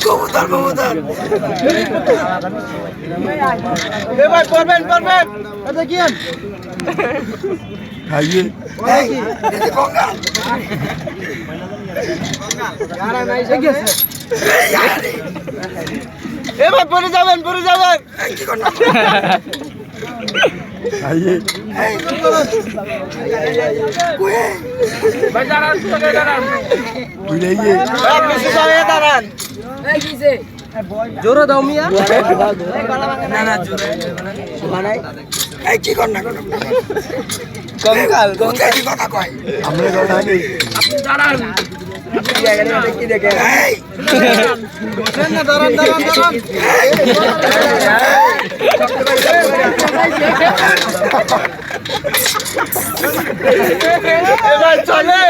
কবুতর কবুতর ভাই পড়বেন পড়বেন এটা কি আন খাইয়ে কঙ্কাল গাড়া নাই গেছে এ ভাই পড়ে যাবেন কি করব খাইয়ে ভাই দাঁড়ান বুঝাইয়ে আপনি সুজায়ে দাঁড়ান এই কিছে জোরে দাও মিয়া না না জোরে বানাই এই কি কর না কঙ্কাল কি কথা কয় আমরা কথা নেই আপনি দাঁড়ান কি দেখে এই দাঁড়ান এ ভাই চলে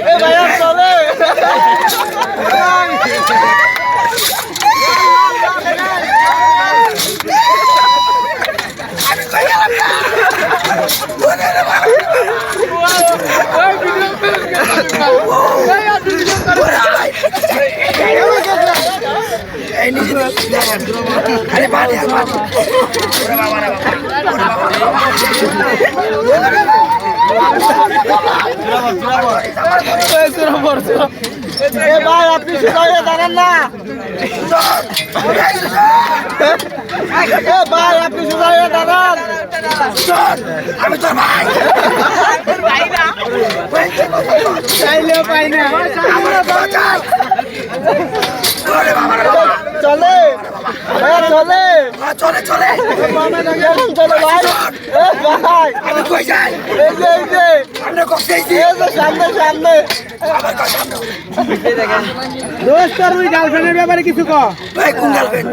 এ ভাই আর চলে আরে পানি এ ভাই আপনি সুজায়ে দাঁড়ান না এ ভাই আপনি সুজায়ে দাঁড়ান আমি তোর ভাই চাইলেও পাই না চলে চলে চলে মামা নাকি চলে ভাই এ ভাই আমি কই যাই এই যে আমরা কইছি এই যে সামনে আমার কথা দোস্ত তোর ওই গার্লফ্রেন্ডের ব্যাপারে কিছু ক ভাই কোন গার্লফ্রেন্ড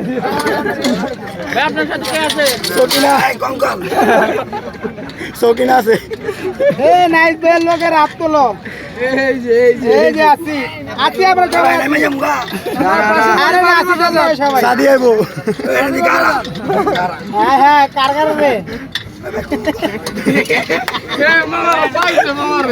ভাই আপনার সাথে কে আছে সকিনা এই কঙ্কাল সকিনা আছে এ নাইস বেল লোকের হাত তোলো এই যে আছি আমরা সবাই নেমে যামগা আরে না আছি তো সবাই সাদি আইবো এর গারা হ্যাঁ কার কারণে